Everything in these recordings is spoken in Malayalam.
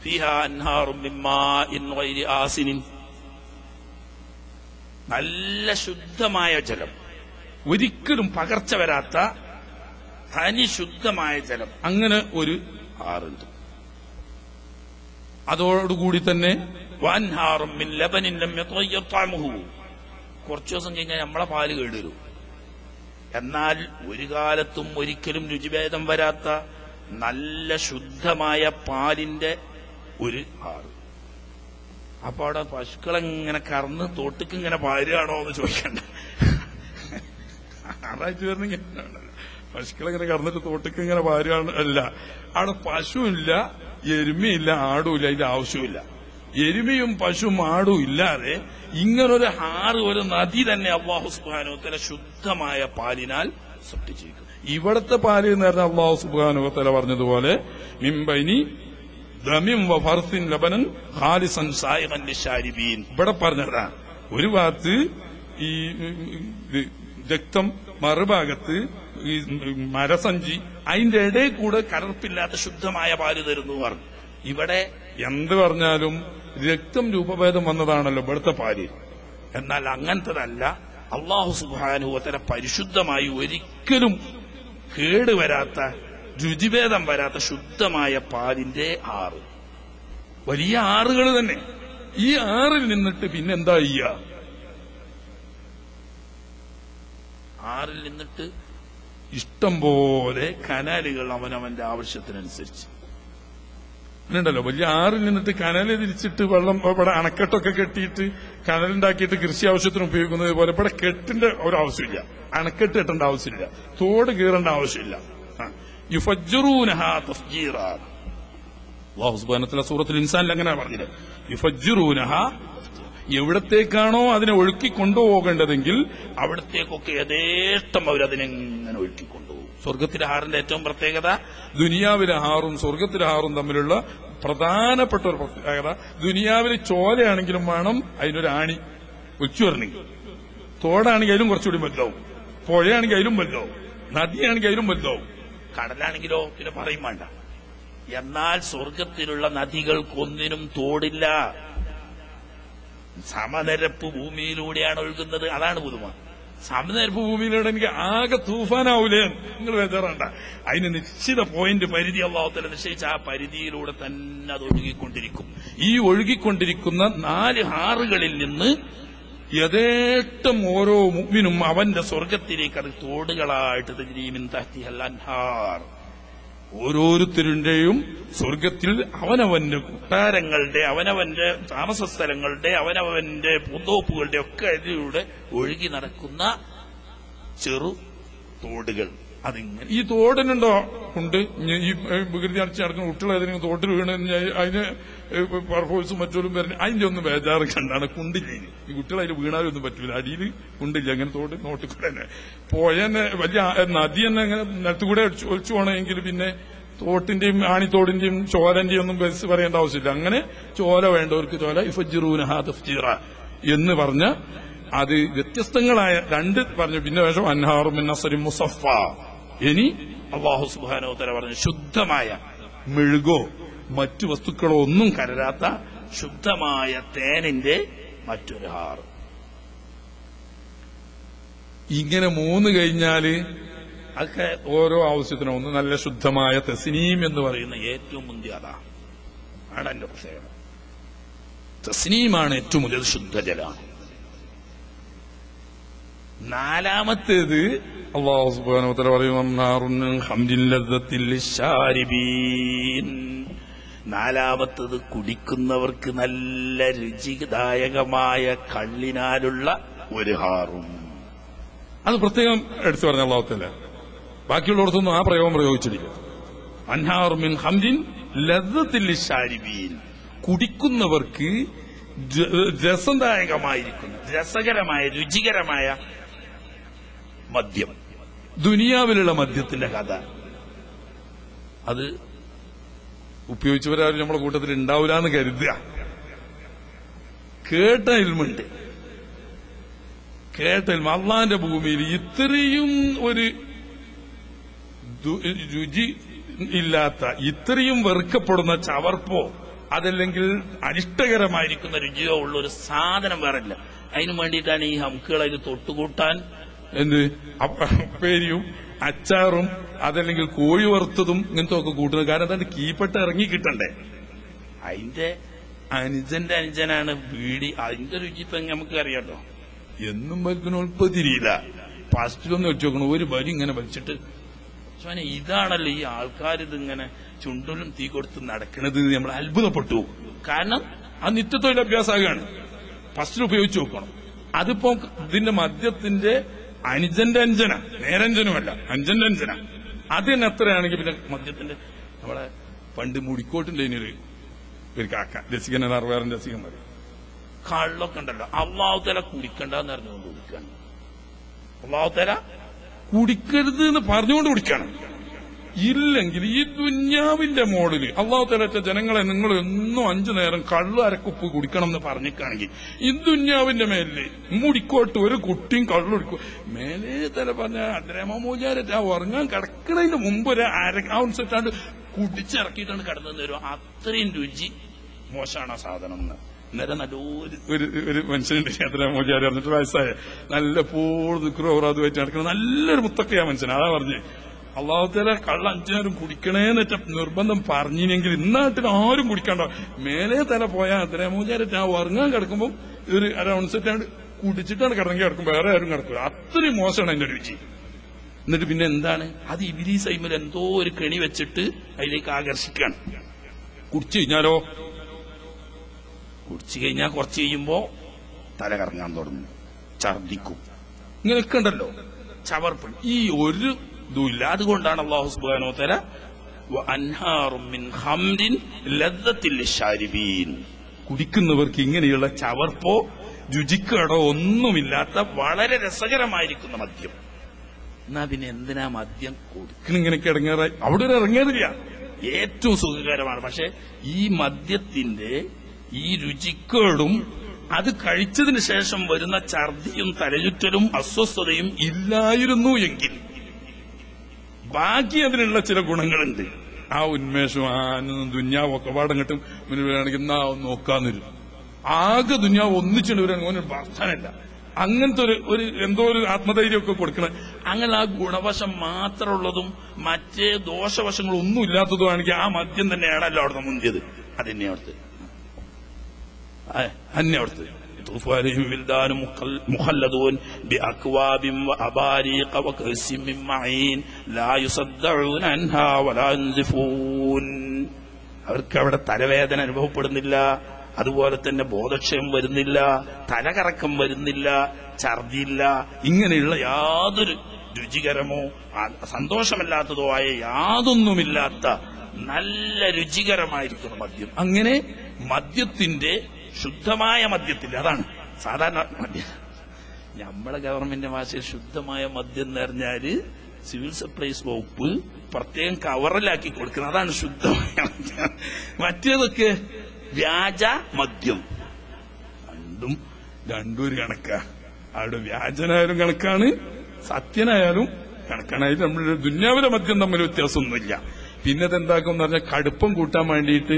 ഫീഹാ അൻഹാറും മിൻ മാഇൻ ഗൈരി ആസിനിൻ, നല്ല ശുദ്ധമായ ജലം, ഒരിക്കലും പകർച്ച വരാത്ത തനി ശുദ്ധമായ ജലം, അങ്ങനെ ഒരു ആറുണ്ട്. അതോടുകൂടി തന്നെ വൻഹാറും മിൻ ലബനിൻ ലം യതഗയ്യർ തഅമുഹു, കുറച്ചു ദിവസം കഴിഞ്ഞാൽ നമ്മളെ പാല് കേടുവരും. എന്നാൽ ഒരു കാലത്തും ഒരിക്കലും രുചിഭേദം വരാത്ത നല്ല ശുദ്ധമായ പാലിന്റെ ഒരു ആറ്. അപ്പൊ അവിടെ പശുക്കളെങ്ങനെ കറന്ന് തോട്ടിക്ക് ഇങ്ങനെ പാരുകയാണോ എന്ന് ചോദിക്കണ്ട. ആറാഴ്ച വരുന്നെങ്കിൽ പശുക്കളെങ്ങനെ കറന്നിട്ട് തോട്ടിക്ക് ഇങ്ങനെ പാരുകയാണ് അല്ല. അവിടെ പശുവില്ല, എരുമയില്ല, ആടുമില്ല, ഇതിന്റെ ആവശ്യമില്ല. എരുമയും പശുവും ആടും ഇല്ലാതെ ഇങ്ങനൊരു ആറ്, ഒരു നദി തന്നെ അല്ലാഹു സുബ്ഹാനഹു വ തആല ശുദ്ധമായ പാലിനാൽ സൃഷ്ടിച്ചിരിക്കുന്നു. ഇവിടത്തെ പാല് എന്ന് പറഞ്ഞാൽ അല്ലാഹു സുബ്ഹാനഹു വ തആല പറഞ്ഞതുപോലെ മിൻ ബൈനി ദമിൻ വ ഫർസിൻ ലബനൻ ഖാലിസൻ സായിഗൻ ലിശാരിബീൻ. ഇവിടെ പറഞ്ഞതാ ഒരു ഭാഗത്ത് ഈ രക്തം, മറുഭാഗത്ത് ഈ മരസഞ്ചി, അതിന്റെ ഇടയിൽ കൂടെ കലർപ്പില്ലാത്ത ശുദ്ധമായ പാല് തരുന്നു പറഞ്ഞു. ഇവിടെ എന്ത് പറഞ്ഞാലും രക്തം രൂപഭേദം വന്നതാണല്ലോ ഇവിടുത്തെ പാല്. എന്നാൽ അങ്ങനത്തതല്ല. അല്ലാഹു സുബ്ഹാനഹു വ തആല പരിശുദ്ധമായി ഒരിക്കലും കേടുവരാത്ത, രുചിഭേദം വരാത്ത ശുദ്ധമായ പാലിന്റെ ആറ്, വലിയ ആറുകൾ തന്നെ. ഈ ആറിൽ നിന്നിട്ട് പിന്നെന്താ ചെയ്യുക? ആറിൽ നിന്നിട്ട് ഇഷ്ടം പോലെ കനാലുകൾ അവനവന്റെ ആവശ്യത്തിനനുസരിച്ച് ഉണ്ടല്ലോ. വലിയ ആറിൽ നിന്നിട്ട് കനൽ തിരിച്ചിട്ട് വെള്ളം ഇവിടെ അണക്കെട്ടൊക്കെ കെട്ടിയിട്ട് കനലുണ്ടാക്കിയിട്ട് കൃഷി ആവശ്യത്തിന് ഉപയോഗിക്കുന്നത് പോലെ ഇവിടെ കെട്ടിന്റെ ഒരാവശ്യമില്ല, അണക്കെട്ട് കെട്ടേണ്ട ആവശ്യമില്ല, തോട് കീറേണ്ട ആവശ്യമില്ല. യുഫജ്ജിറൂനഹാ തഫ്ജീറാ. അല്ലാഹു സുബ്ഹാനഹു വ തആല സൂറത്തുൽ ഇൻസാനിൽ അങ്ങനെ പറഞ്ഞില്ലേ, യുഫജ്ജിറൂനഹാ. എവിടത്തേക്കാണോ അതിനെ ഒഴുക്കി കൊണ്ടുപോകേണ്ടതെങ്കിൽ അവിടത്തേക്കൊക്കെ യഥേഷ്ടം അവരതിനെങ്ങനെ ഒഴുക്കിക്കൊണ്ടുപോകും. സ്വർഗത്തിലെ ഹാറിന്റെ ഏറ്റവും പ്രത്യേകത, ദുനിയാവിലെ ഹാറും സ്വർഗത്തിലെ ഹാറും തമ്മിലുള്ള പ്രധാനപ്പെട്ട ഒരു പ്രത്യേകത, ദുനിയാവിൽ ചോലയാണെങ്കിലും വേണം അതിനൊരു ആണി ഒച്ചു വരണമെങ്കിൽ. തോടാണെങ്കിൽ അതിലും കുറച്ചുകൂടി വലുതാവും, പുഴയാണെങ്കിൽ അതിലും വലുതാവും, നദിയാണെങ്കിൽ അതിലും വലുതാവും, കടലാണെങ്കിലോ പിന്നെ പറയും വേണ്ട. എന്നാൽ സ്വർഗത്തിലുള്ള നദികൾക്കൊന്നിനും തോടില്ല, സമനിരപ്പ് ഭൂമിയിലൂടെയാണ് ഒഴുകുന്നത്. അതാണ് പുതുമ. സമനിരപ്പ് ഭൂമിയിലൂടെ എനിക്ക് ആകെ തൂഫാനാവൂലേ, നിങ്ങൾ ബേജാറണ്ട. അതിന് നിശ്ചിത പോയിന്റ്, പരിധി അല്ലാഹു തആല നിശ്ചയിച്ച ആ പരിധിയിലൂടെ തന്നെ അത് ഒഴുകിക്കൊണ്ടിരിക്കും. ഈ ഒഴുകിക്കൊണ്ടിരിക്കുന്ന 4 ഹാറുകളിൽ നിന്ന് യഥേഷ്ടം ഓരോ മുഅ്മിനും അവന്റെ സ്വർഗത്തിലേക്ക് അത് തോടുകളായിട്ട് തജ്രീ മിൻ തഹ്തിഹൽ അൻഹാർ. ഓരോരുത്തരുടെയും സ്വർഗത്തിൽ അവനവന്റെ കൊട്ടാരങ്ങളുടെ, അവനവന്റെ താമസ സ്ഥലങ്ങളുടെ, അവനവന്റെ പൂന്തോപ്പുകളുടെ ഒക്കെ ഇതിലൂടെ ഒഴുകി നടക്കുന്ന ചെറു തോടുകൾ. അതിങ്ങനെ ഈ തോടിനുണ്ടോ ഉണ്ട്. ഈ വികൃതി അടിച്ച് നടക്കുന്ന കുട്ടികൾ ഏതെങ്കിലും തോട്ടിൽ വീണ് അതിന് പെർഫോഴ്സും മറ്റോരും വരുന്ന അതിന്റെ ഒന്നും ബേജാറ് കണ്ടാണ്. കുണ്ടില്ല, ഈ കുട്ടികൾ അതിൽ വീണാലും ഒന്നും പറ്റില്ല, അടിയിൽ കുണ്ടില്ല. അങ്ങനെ തോട് നോട്ടിക്കൂടെ തന്നെ പോയന്നെ വലിയ നദി തന്നെ അങ്ങനെ നിലത്തുകൂടെ ഒളിച്ചു പോകണമെങ്കിൽ പിന്നെ തോട്ടിന്റെയും ആണിത്തോടിന്റെയും ചോലന്റെയും ഒന്നും ബസ് പറയേണ്ട ആവശ്യമില്ല. അങ്ങനെ ചോല വേണ്ടവർക്ക് ചോല. യുഫജ്ജിറൂനഹാ തഫ്ജീറ എന്ന് പറഞ്ഞ അത് വ്യത്യസ്തങ്ങളായ 2 പറഞ്ഞു. പിന്നെ വേഷം അൻഹാറു മിൻ അസ്രിൻ മുസഫ. ഇനി അല്ലാഹു സുബ്ഹാനഹു വ തആല പറഞ്ഞു ശുദ്ധമായ മെഴുകോ മറ്റു വസ്തുക്കളോ ഒന്നും കലരാത്ത ശുദ്ധമായ തേനിന്റെ മറ്റൊരു ഹാറ്. ഇങ്ങനെ 3 കഴിഞ്ഞാല് അതൊക്കെ ഓരോ ആവശ്യത്തിനും. ഒന്ന് നല്ല ശുദ്ധമായ തസ്നീം എന്ന് പറയുന്ന ഏറ്റവും മുന്തിയ അതാണ് എന്റെ പ്രത്യേകത. തസ്നീമാണ് ഏറ്റവും മുന്തിയത്, ശുദ്ധജലാണ്. 4-മത്തേത് അല്ലാഹു സുബ്ഹാനഹു വ തആല പറയും നാറുൻ ഹംദിൻ ലദ്ദത്തിൽ ലിശാരിബീൻ. 4-മത്തേത് കുടിക്കുന്നവർക്ക് നല്ല രുചിദായകമായ കള്ളിനാലുള്ള ഒരു ഹാറും. അത് പ്രത്യേകം എടുത്തു പറഞ്ഞ അല്ലാഹു തആല. ബാക്കിയുള്ളവർക്കൊന്നും ആ പ്രയോഗം പ്രയോഗിച്ചിട്ടില്ല. അൻഹാറു മിൻ ഹംദിൻ ലദ്ദത്തിൽ ലിശാരിബീൻ. കുടിക്കുന്നവർക്ക് രസദായകമായിരിക്കുന്ന, രസകരമായ, രുചികരമായ മദ്യം. ദുനിയാവിലുള്ള മദ്യത്തിന്റെ കഥ അത് ഉപയോഗിച്ചവരാരും നമ്മുടെ കൂട്ടത്തിൽ ഉണ്ടാവില്ല എന്ന് കരുതുക. കേട്ട ഇൽമുണ്ട്, കേട്ട ഇൽമ. അള്ളാന്റെ ഭൂമിയിൽ ഇത്രയും ഒരു രുചി ഇല്ലാത്ത, ഇത്രയും വെറുക്കപ്പെടുന്ന ചവർപ്പോ അതല്ലെങ്കിൽ അനിഷ്ടകരമായിരിക്കുന്ന രുചിയോ ഉള്ള ഒരു സാധനം വേറില്ല. അതിനു വേണ്ടിയിട്ടാണ് ഈ ഹംക്കുകൾ അതിൽ തൊട്ടുകൂട്ടാൻ എന്ത് ഉപ്പേരിയും അച്ചാറും അതല്ലെങ്കിൽ കോഴി വറുത്തതും ഇങ്ങനത്തെ ഒക്കെ കൂട്ടുന്നത്. കാരണം അതാണ്ട് കീപ്പെട്ട് ഇറങ്ങി കിട്ടണ്ടേ. അതിന്റെ അനുജന്റെ അനുജനാണ് ബീഡി. അതിന്റെ രുചി ഇപ്പൊ നമുക്ക് അറിയാട്ടോ. എന്നും വലിക്കണോൾപ്പ് തിരിയില്ല. ഫസ്റ്റിലൊന്ന് വെച്ച് നോക്കണം, ഒരു വരി ഇങ്ങനെ വലിച്ചിട്ട് ഇതാണല്ലോ ഈ ആൾക്കാർ ഇതിങ്ങനെ ചുണ്ടിലും തീ കൊടുത്ത് നടക്കണത്. നമ്മൾ അത്ഭുതപ്പെട്ടു. കാരണം ആ നിത്യത്തൊഴിലഭ്യാസമാണ്. ഫസ്റ്റിൽ ഉപയോഗിച്ച് നോക്കണം. അതിപ്പോ ഇതിന്റെ മദ്യത്തിന്റെ അനുജന്റെ അഞ്ചന, നേരഞ്ജനുമല്ല, അഞ്ചന്റെ അഞ്ചന. അതിന് എത്രയാണെങ്കിൽ പിന്നെ മദ്യത്തിന്റെ നമ്മളെ പണ്ട് മുടിക്കോട്ടിന്റെ ഒരു കാക്ക രസികൻ, അറുപേറെ രസികൻ പറയും, കള്ളൊക്കെ ഉണ്ടല്ലോ അള്ളാഹു തആല കുടിക്കണ്ടെന്ന് അറിഞ്ഞുകൊണ്ട് കുടിക്കാണ്. അള്ളാഹു തആല കുടിക്കരുത് എന്ന് പറഞ്ഞുകൊണ്ട് കുടിക്കണം. ഇല്ലെങ്കിൽ ഈ ദുന്യാവിന്റെ മോഡല് അള്ളാഹു തആല ജനങ്ങളെ നിങ്ങൾ എന്നും 5 നേരം കള്ള് അരക്കുപ്പ് കുടിക്കണം എന്ന് പറഞ്ഞിട്ടാണെങ്കിൽ ഈ ദുന്യാവിന്റെ മേലില് മുടിക്കോട്ട് ഒരു കുട്ടിയും കള്ളുടിക്കും. മേലേ തല പറഞ്ഞ അദ്രമോചാരറ്റ് ആ ഉറങ്ങാൻ കിടക്കുന്നതിന് മുമ്പ് ഒരു ഔൺസിട്ടാണ്ട് കുടിച്ചിറക്കിയിട്ടാണ് കിടന്നു തരും. അത്രയും രുചി മോശമാണ് ആ സാധനം എന്ന്. അന്നേരം നല്ലൊരു മനുഷ്യനുണ്ട് അദ്രമോചാരി പറഞ്ഞിട്ട് വയസ്സായ നല്ല പോൾ അതുമായിട്ട് നടക്കുന്ന നല്ലൊരു മുത്തക്കയാ മനുഷ്യൻ. അതാ പറഞ്ഞ് അള്ളാഹു തആല കള്ള 5 നേരം കുടിക്കണേന്നിട്ട് നിർബന്ധം പറഞ്ഞില്ലെങ്കിൽ ഇന്നാട്ടിൽ ആരും കുടിക്കണ്ട. മേലെ തല പോയാൽ അദ്രമോചാരറ്റ് ആ ഉറങ്ങാൻ കിടക്കുമ്പോൾ ഒരു അരൗൺസിട്ടാണ്ട് കുടിച്ചിട്ടാണ് കിടക്കും. വേറെ ആരും കിടക്കില്ല. അത്രയും മോശമാണ് അതിന്റെ രുചി. എന്നിട്ട് പിന്നെ എന്താണ് അത് ഇബ്ലീസ് അയിമൽ എന്തോ ഒരു കെണി വെച്ചിട്ട് അതിലേക്ക് ആകർഷിക്കുകയാണ്. കുടിച്ചു കഴിഞ്ഞാൽ കുറച്ച് കഴിയുമ്പോ തല കറങ്ങാൻ തുടങ്ങും, ഛർദിക്കും, ഇങ്ങനെയൊക്കെ ഉണ്ടല്ലോ ചവർപ്പ്. ഈ ഒരു ഇതുമില്ല. അതുകൊണ്ടാണ് അല്ലാഹു സുബ്ഹാനഹു വ തആല വഅൻഹാറും മിൻ ഖംറിൻ ലദ്ദത്തിൽ ലിശാരിബീൻ, കുടിക്കുന്നവർക്ക് ഇങ്ങനെയുള്ള ചവർപ്പോ രുചിക്കേടോ ഒന്നുമില്ലാത്ത വളരെ രസകരമായിരിക്കുന്ന മദ്യം. എന്നാ പിന്നെ എന്തിനാ മദ്യം കൊടുക്കണം? ഇങ്ങനെയൊക്കെ ഇറങ്ങാറായി അവിടെ ഒരു ഇറങ്ങിയതില്ല. ഏറ്റവും സുഖകരമാണ്. പക്ഷെ ഈ മദ്യത്തിന്റെ ഈ രുചിക്കേടും അത് കഴിച്ചതിന് ശേഷം വരുന്ന ഛർദിയും തലചുറ്റലും അസ്വസ്ഥതയും ഇല്ലായിരുന്നു എങ്കിൽ ബാക്കി അതിനുള്ള ചില ഗുണങ്ങളുണ്ട്. ആ ഉന്മേഷവും ആ ദുന്യാവൊക്കെ പാടങ്ങട്ടും മുന്നിലാണെങ്കിൽ എന്നാ നോക്കാന്നൊരു ആകെ ദുന്യാവ് ഒന്നിച്ചിട്ട് വരാൻ വർദ്ധനല്ല. അങ്ങനത്തെ ഒരു എന്തോ ഒരു ആത്മധൈര്യമൊക്കെ കൊടുക്കണം. അങ്ങനെ ആ ഗുണവശം മാത്രമുള്ളതും മറ്റേ ദോഷവശങ്ങളൊന്നും ഇല്ലാത്തതുമാണെങ്കിൽ ആ മദ്യം തന്നെയാണല്ലോ അവിടുന്ന് മുന്തിയത്. അതെന്നെ അവിടുത്തെ يطوف عليهم ولدان مخلدون بأكواب وأباريق وكأس من معين لا يصدعون عنها ولا ينزفون. അവർക്ക് അവിടെ തലവേദന അനുഭവപ്പെടുന്നില്ല, അതുപോലെ തന്നെ ബോധക്ഷയം വരുന്നില്ല, തലകറക്കം വരുന്നില്ല, ഛർദിയില്ല. ഇങ്ങനെയുള്ള യാതൊരു രുചികരമോ സന്തോഷമല്ലാത്തതോ ആയ യാതൊന്നുമില്ലാത്ത നല്ല രുചികരമായിരിക്കുന്ന മദ്യം. അങ്ങനെ മദ്യത്തിന്റെ ശുദ്ധമായ മദ്യത്തിന്റെ അതാണ് സാധാരണ മദ്യം. നമ്മളെ ഗവൺമെന്റ് ഭാഷയിൽ ശുദ്ധമായ മദ്യം എന്ന് പറഞ്ഞാല് സിവിൽ സപ്ലൈസ് വകുപ്പ് പ്രത്യേകം കവറിലാക്കി കൊടുക്കുന്നത്. അതാണ് ശുദ്ധമായ മദ്യം. മറ്റേതൊക്കെ വ്യാജ മദ്യം. രണ്ടും ഒരു കണക്കാ. അവിടെ വ്യാജനായാലും കണക്കാണ്, സത്യനായാലും കണക്കാണ്. അതിൽ നമ്മൾ ദുന്യാവിലെ മദ്യം തമ്മിൽ വ്യത്യാസമൊന്നുമില്ല. പിന്നെ അതെന്താക്കും എന്ന് പറഞ്ഞാൽ കടുപ്പം കൂട്ടാൻ വേണ്ടിയിട്ട്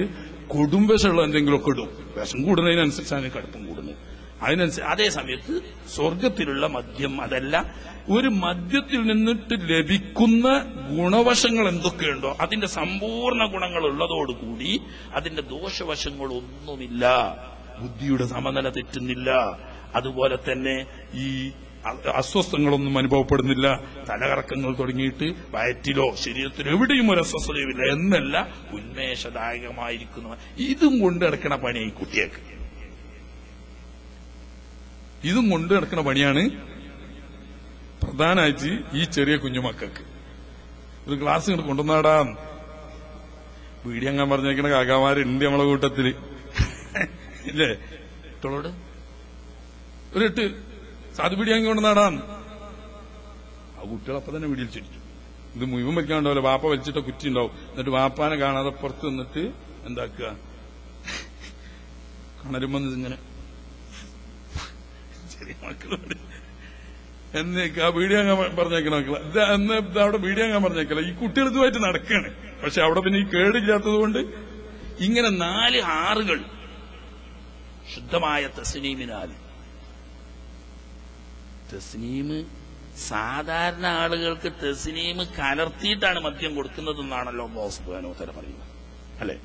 കൊടുംവിഷമുള്ള എന്തെങ്കിലുമൊക്കെ ഇടും. വിഷം കൂടുന്നതിനനുസരിച്ചാണ് കടുപ്പം കൂടുന്നത്. അതിനനുസരിച്ച് അതേ സമയത്ത് സ്വർഗത്തിലുള്ള മദ്യം അതല്ല. ഒരു മദ്യത്തിൽ നിന്നിട്ട് ലഭിക്കുന്ന ഗുണവശങ്ങൾ എന്തൊക്കെയുണ്ടോ അതിന്റെ സമ്പൂർണ്ണ ഗുണങ്ങൾ ഉള്ളതോടുകൂടി അതിന്റെ ദോഷവശങ്ങളൊന്നുമില്ല. ബുദ്ധിയുടെ സമനില തെറ്റുന്നില്ല, അതുപോലെ തന്നെ ഈ അസ്വസ്ഥങ്ങളൊന്നും അനുഭവപ്പെടുന്നില്ല, തലകറക്കങ്ങൾ തുടങ്ങിയിട്ട് വയറ്റിലോ ശരീരത്തിലോ എവിടെയും ഒരു അസ്വസ്ഥതയുമില്ല എന്നല്ല, ഉന്മേഷദായകമായിരിക്കുന്നു. ഇതും കൊണ്ട് നടക്കണ പണി ഈ കുട്ടിയേക്ക്, ഇതും കൊണ്ട് നടക്കുന്ന പണിയാണ് പ്രധാനമായിട്ട് ഈ ചെറിയ കുഞ്ഞുമക്കൾക്ക്. ഒരു ഗ്ലാസ് ഇങ്ങോട്ട് കൊണ്ടുവന്നാടാ വീടിയങ്ങാൻ പറഞ്ഞേക്കണ കാക്കാമാരുണ്ട് നമ്മളെ കൂട്ടത്തില്, ഇല്ലേ? കുട്ടികളോട് ഒരു 8 സാധു വീടിയങ്ങി കൊണ്ടുവന്നാടാൻ ആ കുട്ടികളപ്പം തന്നെ വീടിയിൽ ചിരിച്ചു. ഇത് മുഴുവൻ വെക്കാണ്ടാവില്ല, വാപ്പ വലിച്ചിട്ട കുറ്റി ഉണ്ടാവും. എന്നിട്ട് വാപ്പാനെ കാണാതെ പുറത്ത് നിന്നിട്ട് എന്താക്കുക, കണരുമ്പോ ഇങ്ങനെ ചെറിയ മക്കളോട് എന്നേക്ക് ആ വീഡിയോ പറഞ്ഞേക്കണ മക്കളെ എന്ന് അവിടെ വീഡിയോ പറഞ്ഞേക്കല. ഈ കുട്ടികൾ ഇതുമായിട്ട് നടക്കാണ്. പക്ഷെ അവിടെ പിന്നെ ഈ കേടില്ലാത്തത് കൊണ്ട് ഇങ്ങനെ 4 ആറുകൾ ശുദ്ധമായ തസ്നീമിനാൽ. തസ്നീം സാധാരണ ആളുകൾക്ക് തസ്നീം കലർത്തിയിട്ടാണ് മദ്യം കൊടുക്കുന്നതെന്നാണല്ലോ അല്ലാഹു സുബ്ഹാനഹു വ തആല പറയുന്നത്, അല്ലെ?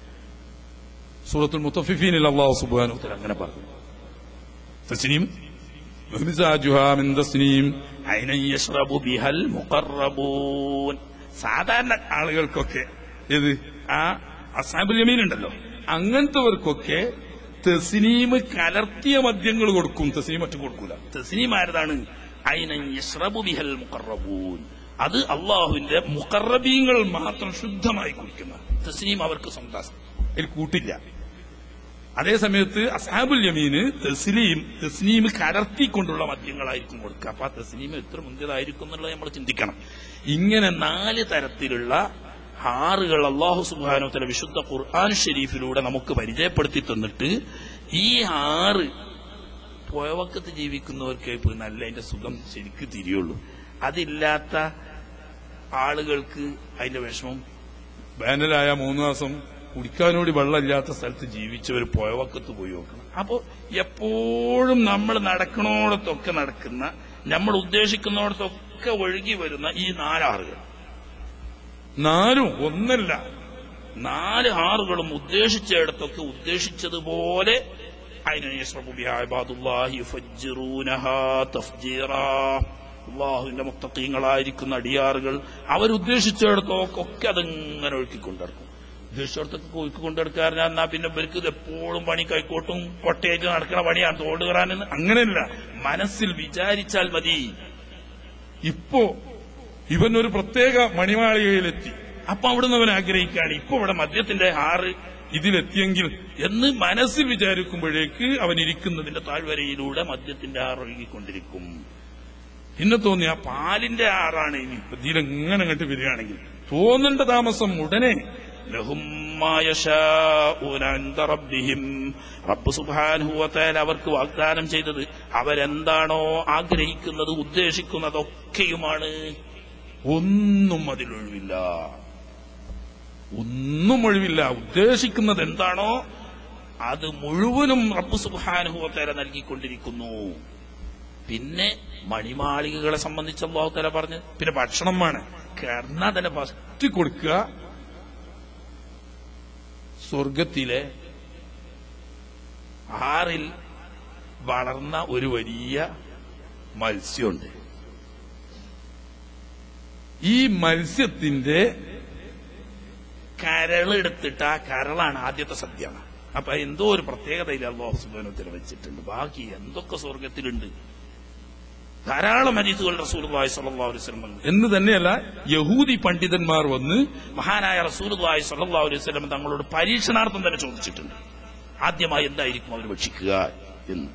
സൂറത്തുൽ മുത്തഫിഫീനിൽ അല്ലാഹു സുബ്ഹാനഹു വ തആല അങ്ങനെ പറഞ്ഞു. തസ്നീം മിസാജുഹാ മിൻ തസ്നീം ഐനൻ യശ്റബു ബിഹൽ മുഖറബൂൻ. സാധാരണ ആളുകൾക്കൊക്കെ ഇത് ആ അസ്ഹാബുൽ യമീൻ ഉണ്ടല്ലോ, അങ്ങനത്തെവർക്കൊക്കെ തസ്നീം കലർത്തിയ മദ്യങ്ങൾ കൊടുക്കും. തസ്നീം മറ്റും കൊടുക്കൂല. തസ്നീം ആരതാണ്? ഐനൻ യശ്റബു ബിഹൽ മുഖറബൂൻ. അത് അള്ളാഹുവിന്റെ മുഖറബീങ്ങൾ മാത്രം ശുദ്ധമായി കുടിക്കുന്ന തസ്നീം അവർക്ക് സ്വന്തം, അതിൽ കൂട്ടില്ല. അതേ സമയത്ത് അസ്ഹാബുൽ യമീന് തസ്നീം കലർത്തിക്കൊണ്ടുള്ള മദ്യങ്ങളായിരിക്കും കൊടുക്കുക. അപ്പൊ ആ തസ്നീം എത്ര മുന്തിയതായിരിക്കും എന്നുള്ളത് നമ്മൾ ചിന്തിക്കണം. ഇങ്ങനെ 4 തരത്തിലുള്ള ആറുകൾ അല്ലാഹു സുബ്ഹാനഹു വ തആല വിശുദ്ധ ഖുർആൻ ഷരീഫിലൂടെ നമുക്ക് പരിചയപ്പെടുത്തി തന്നിട്ട്, ഈ 6 പുഴവക്കത്ത് ജീവിക്കുന്നവർക്ക് നല്ല അതിന്റെ സുഖം ശരിക്ക് തിരിയുള്ളൂ. അതില്ലാത്ത ആളുകൾക്ക് അതിന്റെ വിഷമം. വേനലായ 3 മാസം കുടിക്കാനോടി വെള്ളമില്ലാത്ത സ്ഥലത്ത് ജീവിച്ചവർ പുഴവക്കത്ത് പോയി നോക്കണം. അപ്പോ എപ്പോഴും നമ്മൾ നടക്കണോടത്തൊക്കെ നടക്കുന്ന, നമ്മൾ ഉദ്ദേശിക്കുന്നിടത്തൊക്കെ ഒഴുകി വരുന്ന ഈ 4 ആറുകൾ, 4 ഒന്നല്ല 4 ആറുകളും ഉദ്ദേശിച്ചിടത്തൊക്കെ ഉദ്ദേശിച്ചതുപോലെ അല്ലാഹുവിന്റെ മുത്തഖീങ്ങളായിരിക്കുന്ന അടിയാറുകൾ അവരുദ്ദേശിച്ചിടത്തൊക്കെ അതങ്ങനെ ഒഴുക്കിക്കൊണ്ടിറക്കും. ഉദ്ദേശിച്ചിടത്തൊക്കെ ഒഴുക്കിക്കൊണ്ടിറക്കാറ് എന്നാ പിന്നെ ഇവർക്ക് എപ്പോഴും പണി കൈക്കോട്ടും കൊട്ടയായിട്ട് നടക്കുന്ന പണിയാണ് തോട് കയറാനെന്ന്. അങ്ങനെയല്ല, മനസ്സിൽ വിചാരിച്ചാൽ മതി. ഇപ്പോ ഇവനൊരു പ്രത്യേക മണിമാളികയിലെത്തി, അപ്പൊ അവിടുന്ന് അവൻ ആഗ്രഹിക്കുകയാണ് ഇപ്പൊ ഇവിടെ മദ്യത്തിന്റെ 6 ഇതിലെത്തിയെങ്കിൽ എന്ന് മനസ്സിൽ വിചാരിക്കുമ്പോഴേക്ക് അവൻ ഇരിക്കുന്നതിന്റെ താഴ്വരയിലൂടെ മദ്യത്തിന്റെ 6 ഒഴുകിക്കൊണ്ടിരിക്കും. പിന്നെ തോന്നി ആ പാലിന്റെ 6 ഇനി ഇതിലെങ്ങനെ അങ്ങോട്ട് വരികയാണെങ്കിൽ തോന്നേണ്ട താമസം ഉടനെ ലഹും മാ യശാഊന ഇൻദ റബ്ബിഹിം. റബ്ബ് സുബ്ഹാനഹു വ തആല അവർക്ക് വാഗ്ദാനം ചെയ്തത് അവരെന്താണോ ആഗ്രഹിക്കുന്നത് ഉദ്ദേശിക്കുന്നതൊക്കെയുമാണ്. ഒന്നും അതിലൊഴിവില്ല, ഒന്നും ഒഴിവില്ല. ഉദ്ദേശിക്കുന്നത് എന്താണോ അത് മുഴുവനും റബ്ബ് സുബ്ഹാനഹു വ തആല നൽകിക്കൊണ്ടിരിക്കുന്നു. പിന്നെ മണിമാളികകളെ സംബന്ധിച്ച് അല്ലാഹു തആല പറഞ്ഞു, പിന്നെ ഭക്ഷണമാണ്. കാരണം തന്നെ ഫസ്റ്റ് കൊടുക്കുക സ്വർഗത്തിലെ 6 വളർന്ന ഒരു വലിയ മത്സ്യമുണ്ട്. ഈ മത്സ്യത്തിന്റെ കരളെടുത്തിട്ട് ആ കരളാണ് ആദ്യത്തെ സദ്യ. അപ്പൊ എന്തോ ഒരു പ്രത്യേകതയിൽ അല്ലാഹു സുബ്ഹാനഹു വ തആല വെച്ചിട്ടുണ്ട്. ബാക്കി എന്തൊക്കെ സ്വർഗത്തിലുണ്ട് ധാരാളം ഹദീസുകൾ റസൂലുള്ളാഹി സ്വല്ലല്ലാഹു അലൈഹി വസല്ലം എന്ന് തന്നെയല്ല, യഹൂദി പണ്ഡിതന്മാർ വന്ന് മഹാനായ റസൂലുള്ളാഹി സ്വല്ലല്ലാഹു അലൈഹി വസല്ലം തങ്ങളോട് പരീക്ഷണാർത്ഥം തന്നെ ചോദിച്ചിട്ടുണ്ട്, ആദ്യമായി എന്തായിരിക്കും അവർ ഭക്ഷിക്കുക എന്ന്.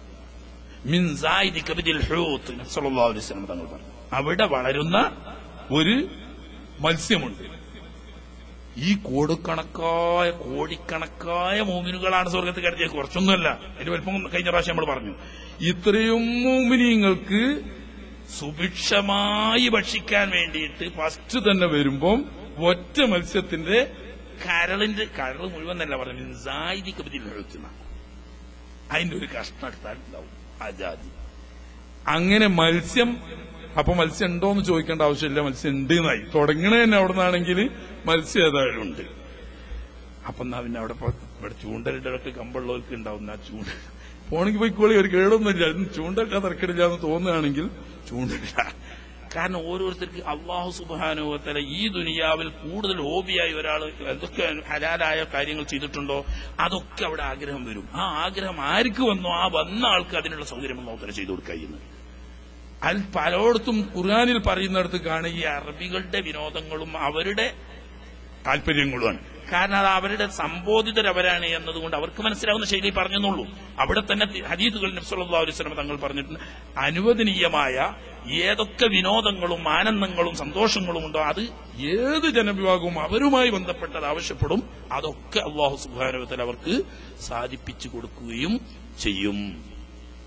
മിൻ സായിദി കബദിൽ ഹൂത്ത് സ്വല്ലല്ലാഹു അലൈഹി വസല്ലം തങ്ങൾ പറഞ്ഞു, അവിടെ വളരുന്ന ഒരു മത്സ്യമുണ്ട്. ഈ കോടിക്കണക്കായ മോമിനുകളാണ് സ്വർഗത്ത് കരുതിയത്, കുറച്ചൊന്നുമല്ല. അതിന്റെ വലിപ്പം കഴിഞ്ഞ പ്രാവശ്യം നമ്മൾ പറഞ്ഞു. ഇത്രയും മോമിനിങ്ങൾക്ക് സുഭിക്ഷമായി ഭക്ഷിക്കാൻ വേണ്ടിയിട്ട് ഫസ്റ്റ് തന്നെ വരുമ്പം ഒറ്റ മത്സ്യത്തിന്റെ കരൾ മുഴുവൻ തന്നെ പറഞ്ഞു അതിന്റെ ഒരു കഷ്ണം എടുത്താൽ ഉണ്ടാവും ആജാതി. അങ്ങനെ മത്സ്യം, അപ്പൊ മത്സ്യം ഉണ്ടോന്ന് ചോദിക്കേണ്ട ആവശ്യമില്ല, മത്സ്യം ഉണ്ട് എന്നായി. തുടങ്ങണ തന്നെ അവിടെ നിന്നാണെങ്കിൽ മത്സ്യം ഏതായാലും ഉണ്ട്. അപ്പൊ എന്നാ പിന്നെ അവിടെ ഇവിടെ ചൂണ്ടലിടൊക്കെ കമ്പുള്ളവർക്ക് ഉണ്ടാവും. ആ ചൂണ്ടൽ പോണെങ്കിൽ പോയിക്കോളി, ഒരു കേടൊന്നുമില്ല. ചൂണ്ടലില്ല തിരക്കിടില്ല എന്ന് തോന്നുകയാണെങ്കിൽ ചൂണ്ടലില്ല. കാരണം ഓരോരുത്തർക്ക് അല്ലാഹു സുബ്ഹാനഹു വ തആല ഈ ദുനിയാവിൽ കൂടുതൽ ഹോബിയായി ഒരാൾ എന്തൊക്കെ ഹലാലായ കാര്യങ്ങൾ ചെയ്തിട്ടുണ്ടോ അതൊക്കെ അവിടെ ആഗ്രഹം വരും. ആ ആഗ്രഹം ആർക്ക് വന്നോ ആ വന്ന ആൾക്ക് അതിനുള്ള സൗകര്യം അല്ലാഹു തആല ചെയ്തു കൊടുക്കുകയെന്ന്. അതിൽ പലയിടത്തും ഖുർആനിൽ പറയുന്നിടത്ത് കാണുക ഈ അറബികളുടെ വിനോദങ്ങളും അവരുടെ താല്പര്യങ്ങളുമാണ്. കാരണം അത് അവരുടെ സംബോധിതരവരാണ് എന്നതുകൊണ്ട് അവർക്ക് മനസ്സിലാവുന്ന ശൈലി പറഞ്ഞെന്നുള്ളൂ. അവിടെ തന്നെ ഹദീസുകൾ നബി സല്ലല്ലാഹു അലൈഹി വസല്ലം തങ്ങൾ പറഞ്ഞിട്ടുണ്ട്, അനുവദനീയമായ ഏതൊക്കെ വിനോദങ്ങളും ആനന്ദങ്ങളും സന്തോഷങ്ങളും ഉണ്ടോ അത് ഏത് ജനവിഭാഗവും അവരുമായി ബന്ധപ്പെട്ടത് ആവശ്യപ്പെടും, അതൊക്കെ അല്ലാഹു സുബ്ഹാനഹു വ തആല അവർക്ക് സാധിപ്പിച്ചു കൊടുക്കുകയും ചെയ്യും.